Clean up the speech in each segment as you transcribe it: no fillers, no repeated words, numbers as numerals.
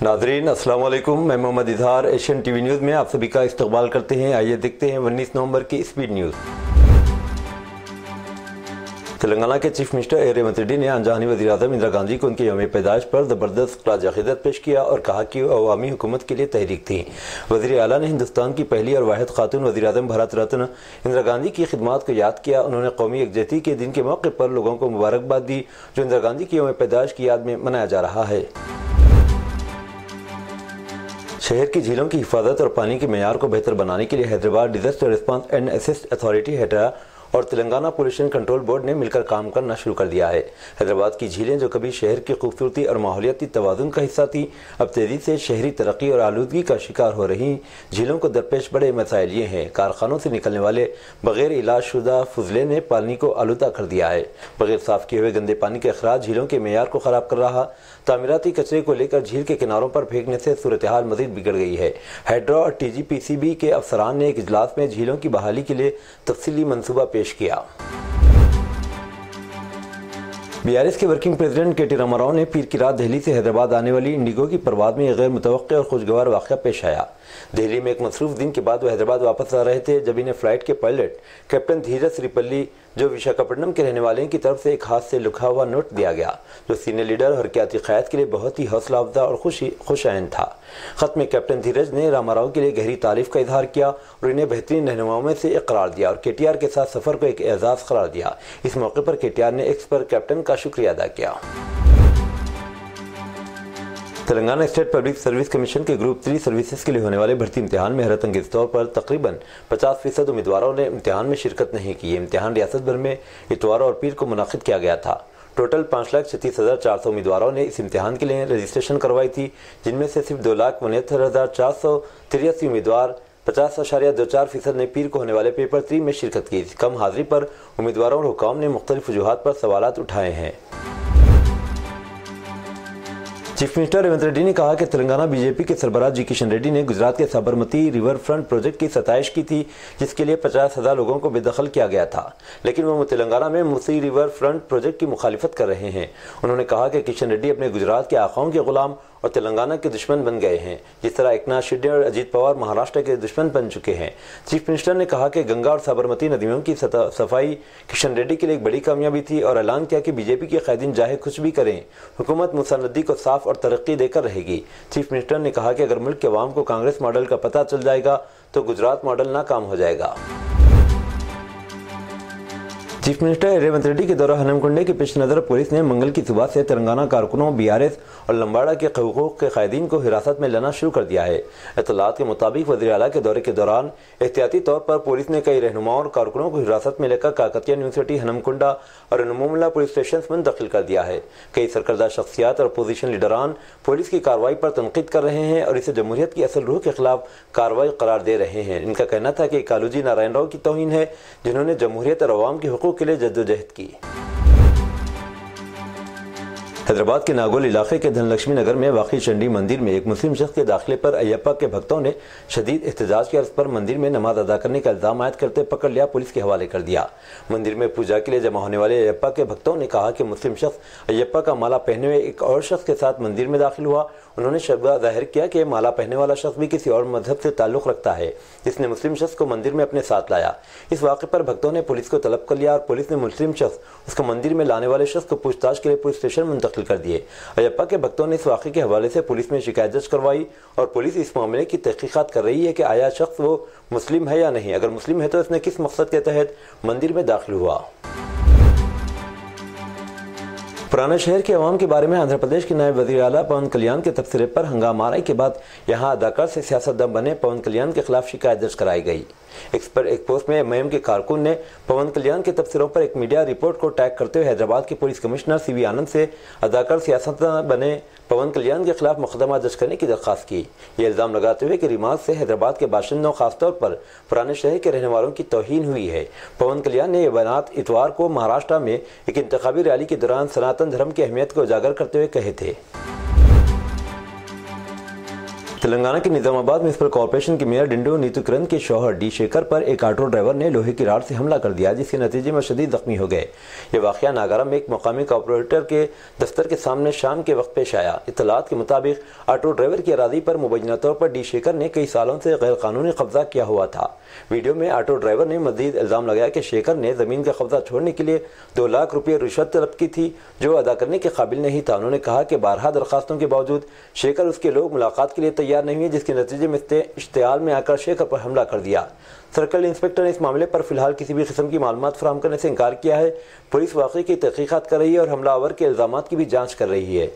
नाजरीन अस्सलाम वालेकुम, मैं Mohammad Izhar Asian TV news में आप सभी का इस्तकबाल करते हैं। आइए देखते हैं 19 नवंबर की स्पीड न्यूज़। तेलंगाना के चीफ मिनिस्टर रेवंत रेड्डी ने अनजानी वज़ीर आज़म इंदिरा गांधी को उनके यौम पैदाइश पर ज़बरदस्त खराज अक़ीदत पेश किया और कहा कि वो अवामी हुकूमत के लिए तहरीक थी। वज़ीर आला ने हिंदुस्तान की पहली और वाहिद खातून वज़ीर आज़म भारत रत्न इंदिरा गांधी की खिदमात को याद किया। उन्होंने कौमी यकजहती के दिन के मौके पर लोगों को मुबारकबाद दी जो इंदिरा गांधी की यौम पैदाइश की याद में मनाया जा रहा है। शहर की झीलों की हिफाजत और पानी के मेयार को बेहतर बनाने के लिए Hyderabad disaster response and assist authority हेडा और तेलंगाना पोल्यूशन कंट्रोल बोर्ड ने मिलकर काम करना शुरू कर दिया है। हैदराबाद की झीलें जो कभी शहर की खूबसूरती और माहौलियाती तवाज़ुन का हिस्सा थी, अब तेज़ी से शहरी तरक्की और आलूदगी का शिकार हो रही। झीलों को दरपेश बड़े मसाइल ये हैं। कारखानों से निकलने वाले बगैर इलाजशुदा फुजले ने पानी को आलूदा कर दिया है। बगैर साफ किए हुए गंदे पानी के अखराज झीलों के मेयार को ख़राब कर रहा। तामीराती कचरे को लेकर झील के किनारों पर फेंकने से सूरत हाल मज़ीद बिगड़ गई है। हैड्रा और TGPCB के अफसरान ने एक इजलास में झीलों की बहाली के लिए तफसीली मनसूबा पेश किया। BRS के वर्किंग प्रेसिडेंट KT रामाराव ने पीर की रात दिल्ली से हैदराबाद आने वाली इंडिगो की परवाज़ में गैर मुतवक्किल और खुशगवार वाक़या पेश आया। दिल्ली में एक मसरूफ़ दिन के बाद वो हैदराबाद वापस आ रहे थे जब इन्हें फ़्लाइट के पायलट कैप्टन धीरज श्रीपल्ली जो विशाखापट्टनम के रहने वाले की तरफ से एक हाथ से लिखा हुआ नोट दिया गया जो सीनियर लीडर और हरकियाती क़यादत के लिए बहुत ही हौसला अफजा और खुशआइन था। ख़त में कैप्टन धीरज ने रामाराव के लिए गहरी तारीफ़ का इजहार किया और इन्हें बेहतरीन रहनुमाओं में से एक करार दिया और KTR के साथ सफ़र को एक एजाज़ करार दिया। इस मौके पर KTR ने एक्स पर कैप्टन का शुक्रिया अदा किया। Telangana state public service commission के ग्रुप 3 सर्विसेज के लिए होने वाले भर्ती इम्तिहान में हैरत अंगेज़ तौर पर तकरीबन 50% उम्मीदवारों ने इम्तिहान में शिरकत नहीं की। ये इम्तिहान रियासत भर में इतवार और पीर को मुनाकिद किया गया था। टोटल 5,36,400 उम्मीदवारों ने इस इम्तिहान के लिए रजिस्ट्रेशन करवाई थी, जिनमें से सिर्फ 2,69,483 उम्मीदवार 50.24% ने पीर को होने वाले पेपर 3 में शिरकत की। कम हाजिरी पर उम्मीदवारों और हुकाम ने मुख्तलिफ वजूहात पर सवालात उठाए हैं। चीफ मिनिस्टर रेवंत रेड्डी ने कहा कि तेलंगाना BJP के सरबराह जी किशन रेड्डी ने गुजरात के साबरमती रिवर फ्रंट प्रोजेक्ट की सताइश की थी, जिसके लिए 50,000 लोगों को बेदखल किया गया था, लेकिन वो तेलंगाना में मूसी रिवर फ्रंट प्रोजेक्ट की मुखालिफत कर रहे हैं। उन्होंने कहा कि किशन रेड्डी अपने गुजरात के आखाओं के गुलाम और तेलंगाना के दुश्मन बन गए हैं, जिस तरह एकनाथ शिंदे और अजीत पवार महाराष्ट्र के दुश्मन बन चुके हैं। चीफ मिनिस्टर ने कहा कि गंगा और साबरमती नदियों की सफाई किशन रेड्डी के लिए एक बड़ी कामयाबी थी और ऐलान किया कि BJP के कायदीन चाहे कुछ भी करें, हुकूमत मूसा नदी को साफ और तरक्की देकर रहेगी। चीफ मिनिस्टर ने कहा कि अगर मुल्क के अवाम को कांग्रेस मॉडल का पता चल जाएगा तो गुजरात मॉडल नाकाम हो जाएगा। चीफ मिनिस्टर रेवंत रेड्डी के दौरा हनमकुंडे के पेश नज़र पुलिस ने मंगल की सुबह से तेलंगाना कारकुनों BRS और लंबाड़ा के हकूक़ के कायदीन को हिरासत में लेना शुरू कर दिया है। इत्तलात के मुताबिक वज़ीर आला के दौरे के दौरान एहतियाती तौर पर पुलिस ने कई रहनुमाओं और कारकुनों को हिरासत में लेकर काकतिया यूनिवर्सिटी, हनमकुंडा और नमूमला पुलिस स्टेशन मुंतकिल कर दिया है। कई सरकर्दा शख्सियात और अपोजिशन लीडरान पुलिस की कार्रवाई पर तनकीद कर रहे हैं और इसे जमहूरियत की असल रूह के खिलाफ कार्रवाई करार दे रहे हैं। इनका कहना था कि कालूजी नारायण राव की तौहीन है, जिन्होंने जमहूरियत और अवाम के हुकूक के लिए जद्दोजहद की। हैदराबाद के नागोल इलाके के धनलक्ष्मी नगर में वाक़ई चंडी मंदिर में एक मुस्लिम शख्स के दाखिले पर अयप्पा के भक्तों ने शदीद एहतजाज किया। इस पर मंदिर में नमाज अदा करने का इल्ज़ाम आयद करते पकड़ लिया, पुलिस के हवाले कर दिया। मंदिर में पूजा के लिए जमा होने वाले अयप्पा के भक्तों ने कहा कि मुस्लिम शख्स अयप्पा का माला पहने हुए एक और शख्स के साथ मंदिर में दाखिल हुआ। उन्होंने शब्बा जाहिर किया कि माला पहने वाला शख्स भी किसी और मजहब से ताल्लुक़ रखता है, जिसने मुस्लिम शख्स को मंदिर में अपने साथ लाया। इस वाक़े पर भक्तों ने पुलिस को तलब कर लिया और पुलिस ने मुस्लिम शख्स उसको मंदिर में लाने वाले शख्स को पूछताछ के लिए पुलिस स्टेशन मुंतकिल कर दिए। अयप्पा के भक्तों ने इस वाक़े के हवाले से पुलिस में शिकायत दर्ज करवाई और पुलिस इस मामले की तहकीकात कर रही है कि आया शख्स वो मुस्लिम है या नहीं। अगर मुस्लिम है तो इसने किस मकसद के तहत मंदिर में दाखिल हुआ। पुराने शहर के अवाम के बारे में आंध्र प्रदेश के नायब वज़ीर आला पवन कल्याण के तबसरे पर हंगामा आने के बाद यहाँ अदाकार से सियासतदान बने पवन कल्याण के खिलाफ शिकायत दर्ज कराई गई। एक पोस्ट में MIM के कारकुन ने पवन कल्याण के तबसरों पर एक मीडिया रिपोर्ट को टैग करते हुए हैदराबाद के पुलिस कमिश्नर CV आनंद से अदाकार सियासतदान बने पवन कल्याण के खिलाफ मुकदमा दर्ज करने की दरख्वास्त की। ये इल्ज़ाम लगाते हुए कि रिमार्क से हैदराबाद के बाशिंदों खासतौर पर पुराने शहर के रहने वालों की तौहीन हुई है। पवन कल्याण ने यह बयानात इतवार को महाराष्ट्र में एक इंतखाबी रैली के दौरान सनातन धर्म की अहमियत को उजागर करते हुए कहे थे। तेलंगाना के निजामाबाद म्युनिसिपल कॉर्पोरेशन के मेयर डिंडो नीतुकरन के शौहर डी शेखर पर एक ऑटो ड्राइवर ने लोहे की राड से हमला कर दिया, जिसके नतीजे में शदीद जख्मी हो गए। ये वाकया नागारा में एक मकामी कॉर्पोरेटर के दफ्तर के सामने शाम के वक्त पेश आया। इत्तलात के मुताबिक ऑटो ड्राइवर की अराजी पर मुबैना तौर पर डी शेखर ने कई सालों से गैर कानूनी कब्जा किया हुआ था। वीडियो में ऑटो ड्राइवर ने मजीद इल्जाम लगाया कि शेखर ने जमीन का कब्जा छोड़ने के लिए 2 लाख रुपये रिश्वत तलब की थी, जो अदा करने के काबिल नहीं था। उन्होंने कहा कि 12 दरखास्तों के बावजूद शेखर उसके लोग मुलाकात के लिए तैयार नहीं हुए, जिसके नतीजे में इश्तियाल में आकर शेखर पर हमला कर दिया। सर्कल इंस्पेक्टर ने इस मामले पर फिलहाल किसी भी किस्म की मालूमात फराहम करने से इनकार किया है। पुलिस वाक़े की तहकीकात कर रही है और हमलावर के इल्जामात की भी जाँच कर रही है।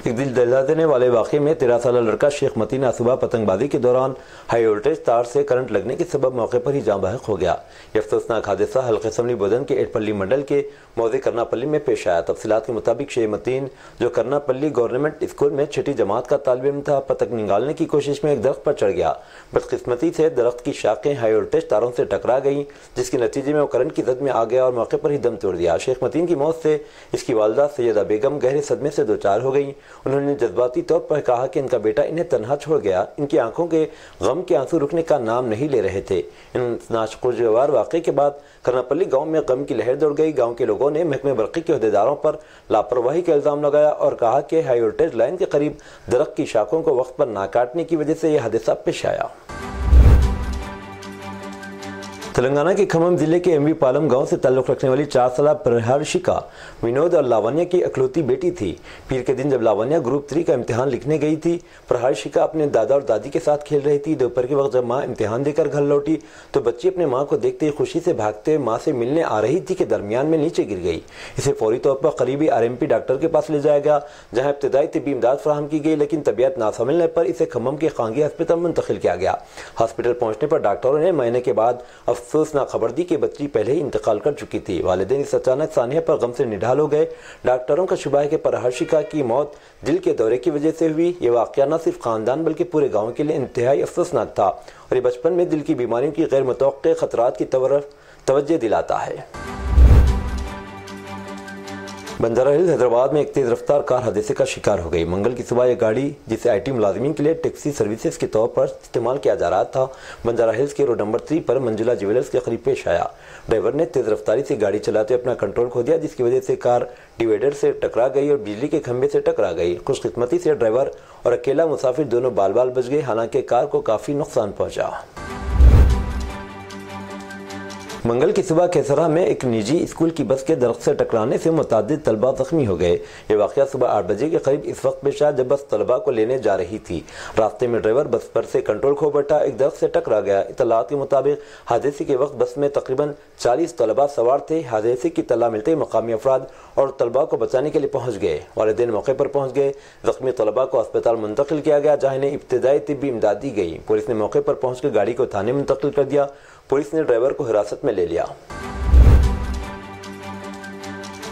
एक दिल दहला देने वाले वाक़े में 13 साला लड़का शेख मतीन आज सुबह पतंगबाजी के दौरान हाई वोल्टेज तार से करंट लगने के सबब मौके पर ही जाँ बहक हो गया। यह अफसोसनाक हादसा हल्के असम्बली बोधन के एटपल्ली मंडल के मौजे करनापल्ली में पेश आया। तफसीलात के मुताबिक शेख मतीन, जो करनापल्ली गवर्नमेंट स्कूल में 6ठी जमात का तालिब था, पतंग निकालने की कोशिश में एक दरख्त पर चढ़ गया। बदकिस्मती से दरख्त की शाखें हाई वोल्टेज तारों से टकरा गईं, जिसके नतीजे में वो करंट की जद में आ गया और मौके पर ही दम तोड़ दिया। शेख मतीन की मौत से इसकी वालदा सैयदा बेगम गहरे सदमे से 2 चार हो गई। उन्होंने जज्बाती तौर पर कहा कि इनका बेटा इन्हें तन्हा छोड़ गया। इनकी आंखों के गम के आंसू रुकने का नाम नहीं ले रहे थे। इन नाशगवार वाक़े के बाद करनापल्ली गांव में गम की लहर दौड़ गई। गांव के लोगों ने महकमे बरक़ी के अहदेदारों पर लापरवाही का इल्ज़ाम लगाया और कहा कि हाई वोल्टेज लाइन के करीब दरख्त की शाखों को वक्त पर ना काटने की वजह से यह हादसा पेश आया। तेलंगाना के खम्मम जिले के एमवी पालम गांव से ताल्लुक़ रखने वाली 4 साला प्रहार्शिका विनोद और लावण्या की इकलौती बेटी थी। पीर के दिन जब लावण्या ग्रुप 3 का इम्तिहान लिखने गई थी, प्रहार्शिका अपने दादा और दादी के साथ खेल रही थी। दोपहर के वक्त जब माँ इम्तिहान देकर घर लौटी तो बच्ची अपने माँ को देखते ही खुशी से भागते हुए माँ से मिलने आ रही थी कि दरमियान में नीचे गिर गई। इसे फौरी तौर पर करीबी RMP डॉक्टर के पास ले जाया गया, जहाँ इब्तदाई तिब्बी इमदाद फराहम की गई, लेकिन तबीयत ना संभलने पर इसे खम्मम के खांगी अस्पताल मुंतकिल किया गया। हॉस्पिटल पहुँचने पर डॉक्टरों ने महीने के बाद अफसोसनाक खबर दी कि बच्ची पहले ही इंतकाल कर चुकी थी। वालिदैन इस अचानक सानिया पर गम से निढाल हो गए। डॉक्टरों का शुबा है कि प्रहार्शिका की मौत दिल के दौरे की वजह से हुई। ये वाकया न सिर्फ खानदान बल्कि पूरे गांव के लिए इंतहाई अफसोसनाक था और ये बचपन में दिल की बीमारियों की गैर मुतवक्के खतरात की तवज्जो दिलाता है। बंजारा हिल्स हैदराबाद में एक तेज रफ्तार कार हादसे का शिकार हो गई। मंगल की सुबह यह गाड़ी, जिसे IT मुलाजिमीन के लिए टैक्सी सर्विसेज के तौर पर इस्तेमाल किया जा रहा था, बंजारा हिल्स के रोड नंबर 3 पर मंजुला ज्वेलर्स के करीब पेश आया। ड्राइवर ने तेज रफ्तारी से गाड़ी चलाते अपना कंट्रोल खो दिया, जिसकी वजह से कार डिवाइडर से टकरा गई और बिजली के खंभे से टकरा गई। खुशकिस्मती से ड्राइवर और अकेला मुसाफिर दोनों बाल बाल बच गए, हालांकि कार को काफी नुकसान पहुंचा। मंगल की सुबह केसरा में एक निजी स्कूल की बस के दरख्त से टकराने से मुतादिद तलबा जख्मी हो गए। ये वाकया सुबह 8 बजे के करीब इस वक्त पेश आया जब बस तलबा को लेने जा रही थी। रास्ते में ड्राइवर बस पर से कंट्रोल खो बैठा, एक दरख्त से टकरा गया। इत्तलात के मुताबिक हादसे के वक्त बस में तकरीबन 40 तलबा सवार थे। हादसे की तला मिलते ही मकामी अफराद और तलबा को बचाने के लिए पहुँच गए। वालिदैन मौके पर पहुँच गए। जख्मी तलबा को अस्पताल मुंतकिल किया गया, जहाँ इन्हें इब्तदाई तिब्बी इमदाद दी गई। पुलिस ने मौके पर पहुँचकर गाड़ी को थाने मुंतकिल कर दिया। पुलिस ने ड्राइवर को हिरासत में ले लिया।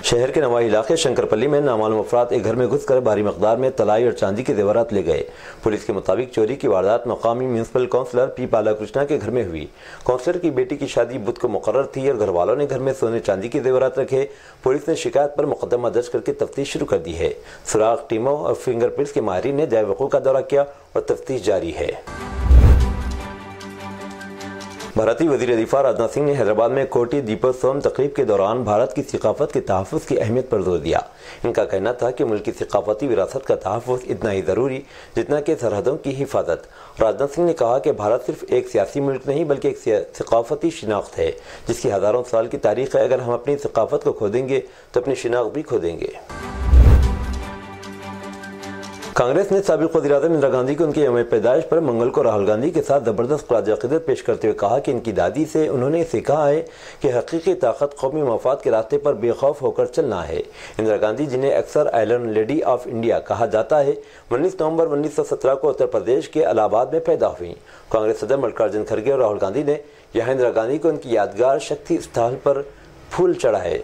शहर के नवाही इलाके शंकरपल्ली में नामालूम अफराद एक घर में घुसकर भारी मकदार में तलाई और चांदी के जेवरात ले गए। पुलिस के मुताबिक चोरी की वारदात मकामी म्यूनिसिपल काउंसलर पी बालाकृष्णा के घर में हुई। काउंसलर की बेटी की शादी बुध को मुकर्रर थी और घर वालों ने घर में सोने चांदी के जेवरात रखे। पुलिस ने शिकायत पर मुकदमा दर्ज करके तफ्तीश शुरू कर दी है। सुराग टीमों और फिंगरप्रिंट्स के माहिरीन ने जाए वक़ूअ का दौरा किया और तफ्तीश जारी है। भारतीय वज़ीर दिफा राजनाथ सिंह ने हैदराबाद में कोटी दीपोत्सव तकरीब के दौरान भारत की सकाफत के तहफ़्फ़ुज़ की अहमियत पर जोर दिया। इनका कहना था कि मुल्क की सकाफती विरासत का तहफ़्फ़ुज़ इतना ही ज़रूरी जितना कि सरहदों की हिफाजत। राजनाथ सिंह ने कहा कि भारत सिर्फ एक सियासी मुल्क नहीं बल्कि एक सकाफती शिनाख्त है, जिसकी हज़ारों साल की तारीख़ है। अगर हम अपनी सकाफत को खो देंगे तो अपनी शिनाख्त भी खो देंगे। कांग्रेस ने साबिक़ वज़ीर-ए-आज़म इंदिरा गांधी को उनके यौम पैदाइश पर मंगल को राहुल गांधी के साथ ज़बरदस्त ख़राज अक़ीदत पेश करते हुए कहा कि इनकी दादी से उन्होंने सीखा है कि हकीकी ताकत कौमी मफाद के रास्ते पर बेखौफ होकर चलना है। इंदिरा गांधी, जिन्हें अक्सर आयरन लेडी ऑफ इंडिया कहा जाता है, 19 नवंबर 1917 को उत्तर प्रदेश के इलाहाबाद में पैदा हुई। कांग्रेस सदर मल्लिकार्जुन खड़गे और राहुल गांधी ने यहाँ इंदिरा गांधी को उनकी यादगार शक्ति स्थल पर फूल चढ़ाए।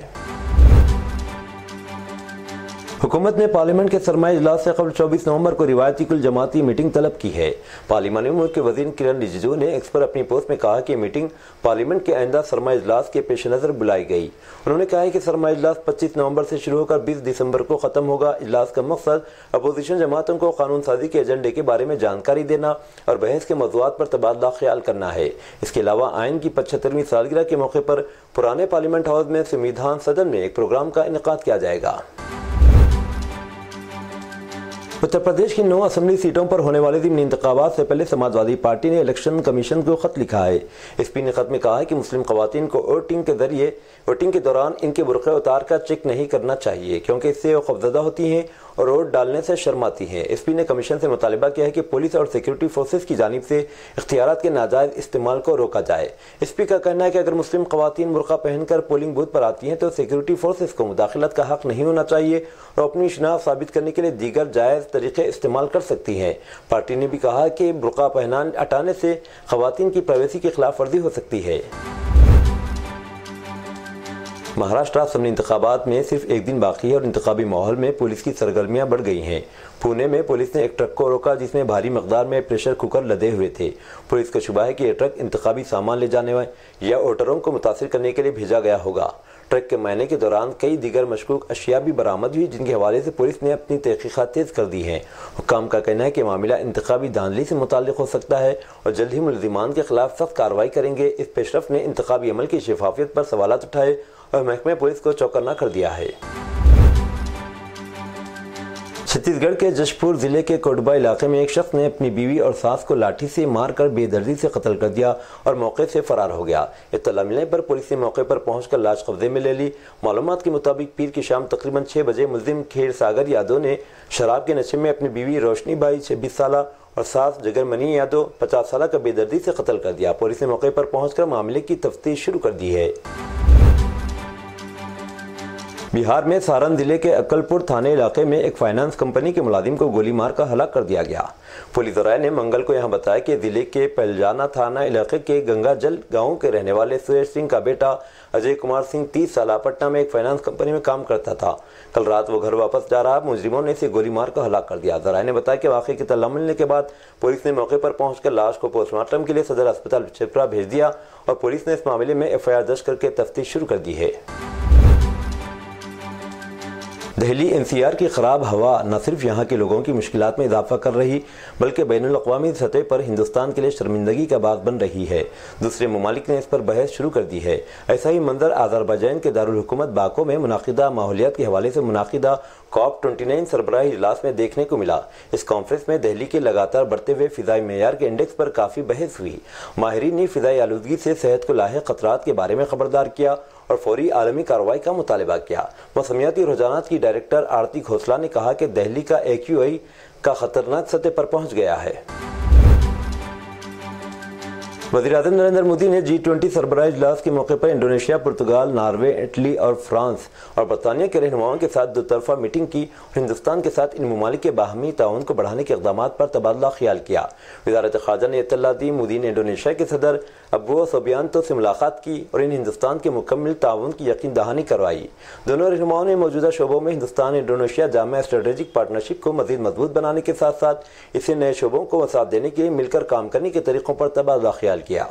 हुकूमत ने पार्लियामेंट के सरमाई इजलास से कबल 24 नवंबर को रिवायती कुल जमाती मीटिंग तलब की है। पार्लियामानी उमूर के वज़ीर किरण रिजिजू ने एक्स पर अपनी पोस्ट में कहा कि मीटिंग पार्लियामेंट के आइंदा सरमाई इजलास के पेश नज़र बुलाई गई। उन्होंने कहा है कि सरमाई इजलास 25 नवंबर से शुरू होकर 20 दिसंबर को ख़त्म होगा। इजलास का मकसद अपोजिशन जमातों को कानून साजी के एजेंडे के बारे में जानकारी देना और बहस के मौज़ूआत पर तबादला ख्याल करना है। इसके अलावा आइन की 75वीं सालगिरह के मौके पर पुराने पार्लियामेंट हाउस में संविधान सदन में एक प्रोग्राम का इनेकाद किया जाएगा। उत्तर प्रदेश की 9 असेंबली सीटों पर होने वाले ज़िमनी इंतखाबात से पहले समाजवादी पार्टी ने इलेक्शन कमीशन को खत लिखा है। एसपी ने खत में कहा है कि मुस्लिम खवातीन को वोटिंग के दौरान इनके बुर्क़े उतार कर चेक नहीं करना चाहिए, क्योंकि इससे वो खौफज़दा होती हैं और वोट डालने से शर्माती हैं। एसपी ने कमीशन से मुतालिबा किया है कि पुलिस और सिक्योरिटी फोर्सेस की जानिब से इख्तियारात के नाजायज़ इस्तेमाल को रोका जाए। एसपी का कहना है कि अगर मुस्लिम खवातीन बुर्का पहनकर पोलिंग बूथ पर आती हैं तो सिक्योरिटी फोर्सेस को मुदाखलत का हक नहीं होना चाहिए और अपनी शनाख्त साबित करने के लिए दीगर जायज़ तरीके इस्तेमाल कर सकती हैं। पार्टी ने भी कहा कि बुर्का हटाने से खवातीन की प्राइवेसी की खिलाफ वर्जी हो सकती है। महाराष्ट्र असेंबली इंतखाबात में सिर्फ एक दिन बाकी है और इंतखाबी माहौल में पुलिस की सरगर्मियां बढ़ गई हैं। पुणे में पुलिस ने एक ट्रक को रोका जिसमें भारी मकदार में प्रेशर कुकर लदे हुए थे। पुलिस को शुबा है कि यह ट्रक इंतखाबी सामान ले जाने या वोटरों को मुतासिर करने के लिए भेजा गया होगा। ट्रक के मायने के दौरान कई दीगर मशकूक अशिया भी बरामद हुई, जिनके हवाले से पुलिस ने अपनी तहकीकात तेज कर दी हैं। हुक्काम का कहना है कि मामला इंतखाबी धांधली से मुताल्लिक हो सकता है और जल्द ही मुलजिमान के खिलाफ सख्त कार्रवाई करेंगे। इस पेशरफ ने इंतखाबी अमल की शफाफियत पर सवालात उठाए और महकमे पुलिस को चौकन्ना कर दिया है। छत्तीसगढ़ के जशपुर जिले के कोडबा इलाके में एक शख्स ने अपनी बीवी और सास को लाठी से मारकर बेदर्दी से कत्ल कर दिया और मौके से फरार हो गया। इत्तला मिलने पर पुलिस ने मौके पर पहुंचकर लाश कब्जे में ले ली। मालूमात के मुताबिक पीर की शाम तकरीबन 6 बजे मुलजिम खेर सागर यादव ने शराब के नशे में अपनी बीवी रोशनी बाई 26 साल और सास जगरमनी यादव 50 साल का बेदर्दी से कत्ल कर दिया। पुलिस ने मौके पर पहुंचकर मामले की तफ्तीश शुरू कर दी है। बिहार में सारण जिले के अक्कलपुर थाने इलाके में एक फाइनेंस कंपनी के मुलाजिम को गोली मारकर हलाक कर दिया गया। पुलिस राय ने मंगल को यहां बताया कि जिले के पलजाना थाना इलाके के गंगाजल गांव के रहने वाले सुरेश सिंह का बेटा अजय कुमार सिंह 30 साल पटना में एक फाइनेंस कंपनी में काम करता था। कल रात वो घर वापस जा रहा, मुजरिमों ने इसे गोली मारकर हलाक कर दिया। जराये ने बताया कि वाक़े की इत्तला मिलने के बाद पुलिस ने मौके पर पहुंचकर लाश को पोस्टमार्टम के लिए सदर अस्पताल छिपरा भेज दिया और पुलिस ने इस मामले में FIR दर्ज करके तफ्तीश शुरू कर दी है। दिल्ली NCR की खराब हवा न सिर्फ यहाँ के लोगों की मुश्किलात में इजाफा कर रही बल्कि बैनुल-अक़वामी सतह पर हिंदुस्तान के लिए शर्मिंदगी का बात बन रही है। दूसरे ममालिक ने इस पर बहस शुरू कर दी है। ऐसा ही मंजर अज़रबैजान के दारुल हुकूमत बाको में मुनाकिदा माहौलियात के हवाले से मुनाकिदा COP29 सरबराही इजलास में देखने को मिला। इस कॉन्फ्रेंस में दिल्ली के लगातार बढ़ते हुए फ़िज़ाई मेयार के इंडेक्स पर काफ़ी बहस हुई। माहिरीन ने फ़िज़ाई आलूदगी से सेहत को लाहिक खतरात के बारे में खबरदार किया और फौरी आलमी कार्रवाई का मुतालबा किया। मौसमियाती रुझानात की डायरेक्टर आरती खोसला ने कहा कि दिल्ली का AQI का खतरनाक सतह पर पहुंच गया है। वज़ीर-ए-आज़म नरेंद्र मोदी ने G20 सरबराही इजलास के मौके पर इंडोनेशिया, पुर्तगाल, नॉर्वे, इटली और फ्रांस और बरतानिया के रहनुमाओं के साथ दोतरफा मीटिंग की और हिंदुस्तान के साथ इन ममालिक के बाहमी ताउन को बढ़ाने के इक़दाम पर तबादला ख्याल किया। वज़ारत ख़ारजा ने इत्तला दी। मोदी ने इंडोनेशिया के सदर अब्बुओ सुबियांतो से मुलाकात की और इन हिंदुस्तान के मुकम्मल ताउन की यकीन दहानी करवाई। दोनों रहनुमाओं ने मौजूदा शोबों में Hindustan Indonesia Jama strategic partnership को मज़ीद मजबूत बनाने के साथ साथ इसे नए शोबों को वसात देने के लिए मिलकर काम करने के तरीक़ों पर तबादला ख्याल किया।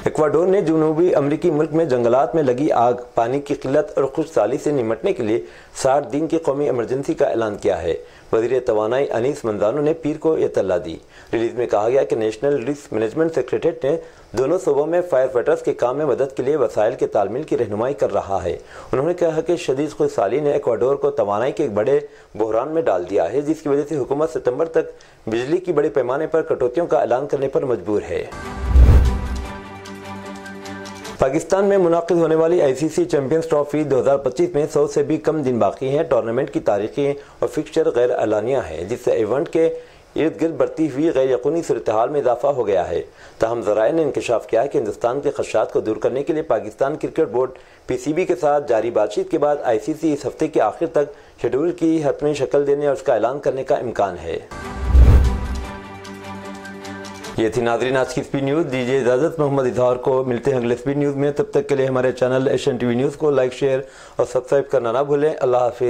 इक्वाडोर ने जनूबी अमरीकी मुल्क में जंगलात में लगी आग, पानी की किल्लत और खुशहाली से निमटने के लिए 60 दिन की कौमी इमरजेंसी का ऐलान किया है। वज़ीर तवानाई अनीस मंजानो ने पीर को इत्तला दी। रिलीज में कहा गया कि नेशनल रिस्क मैनेजमेंट सेक्रेटरीट ने दोनों सूबों में फायर फाइटर्स के काम में मदद के लिए वसाइल के तालमेल की रहनुमाई कर रहा है। उन्होंने कहा कि शदीद खुशहाली ने इक्वाडोर को तवानाई के एक बड़े बहरान में डाल दिया है, जिसकी वजह से हुकूमत सितंबर तक बिजली की बड़े पैमाने पर कटौतियों का ऐलान करने पर मजबूर है। पाकिस्तान में मुनाकिद होने वाली ICC चैंपियंस ट्रॉफी 2025 में 100 से भी कम दिन बाकी हैं। टूर्नामेंट की तारीखें और फिक्सचर गैर एलानिया है, जिससे इवेंट के इर्द गिर्द बढ़ती हुई गैर यकीनी सूरत हाल में इजाफा हो गया है। ताहम ज़राए ने इंकशाफ किया है कि हिंदुस्तान के खदशात को दूर करने के लिए पाकिस्तान क्रिकेट बोर्ड PCB के साथ जारी बातचीत के बाद ICC इस हफ्ते के आखिर तक शेड्यूल की हतमी शक्ल देने और उसका ऐलान करने का इम्कान है। ये थी नाज़रीन आज की स्पीड न्यूज़। दीजिए इजाज़त, मोहम्मद इजहार को। मिलते हैं अगले स्पीड न्यूज़ में। तब तक के लिए हमारे चैनल एशियन टीवी न्यूज़ को लाइक, शेयर और सब्सक्राइब करना ना भूलें। अल्लाह हाफिज़।